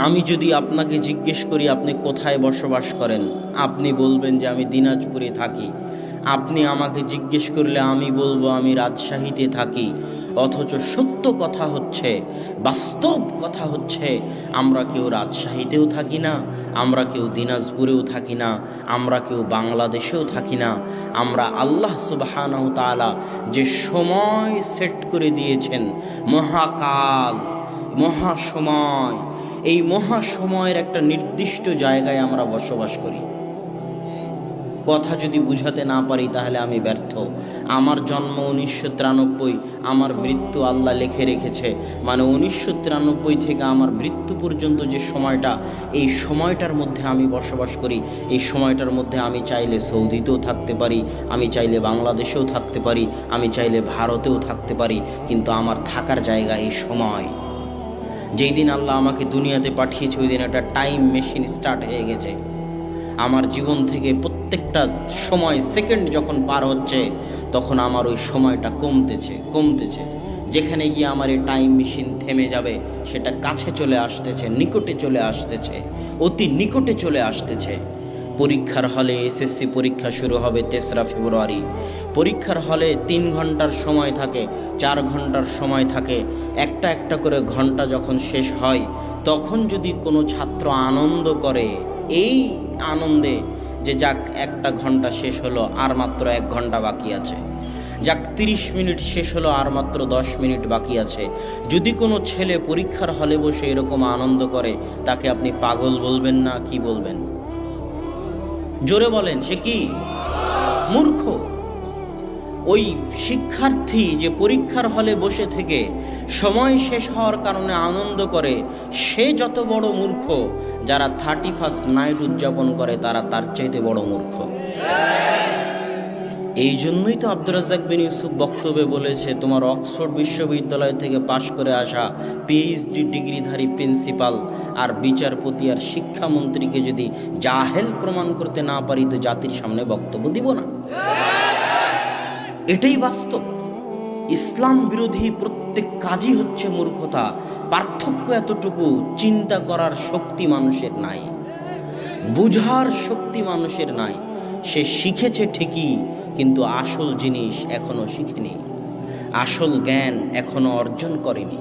আমি যদি আপনাকে জিজ্ঞেস করি আপনি কোথায় বসবাস করেন, আপনি বলবেন যে আমি দিনাজপুরে থাকি। আপনি আমাকে জিজ্ঞেস করলে আমি বলবো আমি রাজশাহীতে থাকি। অথচ সত্য কথা হচ্ছে, বাস্তব কথা হচ্ছে, আমরা কেউ রাজশাহীতেও থাকি না, আমরা কেউ দিনাজপুরেও থাকি না, আমরা কেউ বাংলাদেশেও থাকি না। আমরা আল্লাহ সুবহানাহু তাআলা যে সময় সেট করে দিয়েছেন, মহাকাল, মহাসময়, এই মহাসময়ের একটা নির্দিষ্ট জায়গায় আমরা বসবাস করি। কথা যদি বুঝাতে না পারি তাহলে আমি ব্যর্থ। আমার জন্ম 1993, আমার মৃত্যু আল্লাহ লিখে রেখেছে, মানে 1993 থেকে আমার মৃত্যু পর্যন্ত যে সময়টা, এই সময়টার মধ্যে আমি বসবাস করি। এই সময়টার মধ্যে আমি চাইলে সৌদিতেও থাকতে পারি, আমি চাইলে বাংলাদেশেও থাকতে পারি, আমি চাইলে ভারতেও থাকতে পারি, কিন্তু আমার থাকার জায়গা এই সময়। যেই দিন আল্লাহ আমাকে দুনিয়াতে পাঠিয়েছে ওই দিন একটা টাইম মেশিন স্টার্ট হয়ে গেছে। আমার জীবন থেকে প্রত্যেকটা সময়, সেকেন্ড যখন পার হচ্ছে, তখন আমার ওই সময়টা কমতেছে। যেখানে গিয়ে আমার এই টাইম মেশিন থেমে যাবে, সেটা কাছে চলে আসতেছে, নিকটে চলে আসতেছে, অতি নিকটে চলে আসতেছে। পরীক্ষার হলে এসএসসি পরীক্ষা শুরু হবে 3রা ফেব্রুয়ারি। পরীক্ষার হলে 3 ঘন্টার সময় থাকে, 4 ঘন্টার সময় থাকে। একটা একটা করে ঘন্টা যখন শেষ হয়, তখন যদি কোনো ছাত্র আনন্দ করে, এই আনন্দে যে যাক একটা ঘন্টা শেষ হলো, আর মাত্র 1 ঘন্টা বাকি আছে, যাক 30 মিনিট শেষ হলো, আর মাত্র 10 মিনিট বাকি আছে, যদি কোনো ছেলে পরীক্ষার হলে বসে এরকম আনন্দ করে, তাকে আপনি পাগল বলবেন না কি বলবেন? জোরে বলেন, সে কি? মূর্খ। ওই শিক্ষার্থী যে পরীক্ষার হলে বসে থেকে সময় শেষ হওয়ার কারণে আনন্দ করে, সে যত বড় মূর্খ, যারা 31st নাইট উদযাপন করে তারা তার চাইতে বড় মূর্খ। এই জন্যই তো আব্দুর রাজ্জাক বিন ইউসুফ বক্তব্যে বলেছে, তোমার অক্সফোর্ড বিশ্ববিদ্যালয় থেকে পাশ করে আসা পিএইচডি ডিগ্রিধারী প্রিন্সিপাল আর বিচারপতি আর শিক্ষামন্ত্রীকে যদি জাহেল প্রমাণ করতে না পারি তো জাতির সামনে বক্তব্য দিব না। এটাই বাস্তব। ইসলাম বিরোধী প্রত্যেক কাজই হচ্ছে মূর্খতা। পার্থক্য এতটুকু, চিন্তা করার শক্তি মানুষের নাই, বুঝার শক্তি মানুষের নাই। সে শিখেছে ঠিকই, কিন্তু আসল জিনিস এখনো শিখেনি, আসল জ্ঞান এখনো অর্জন করেনি।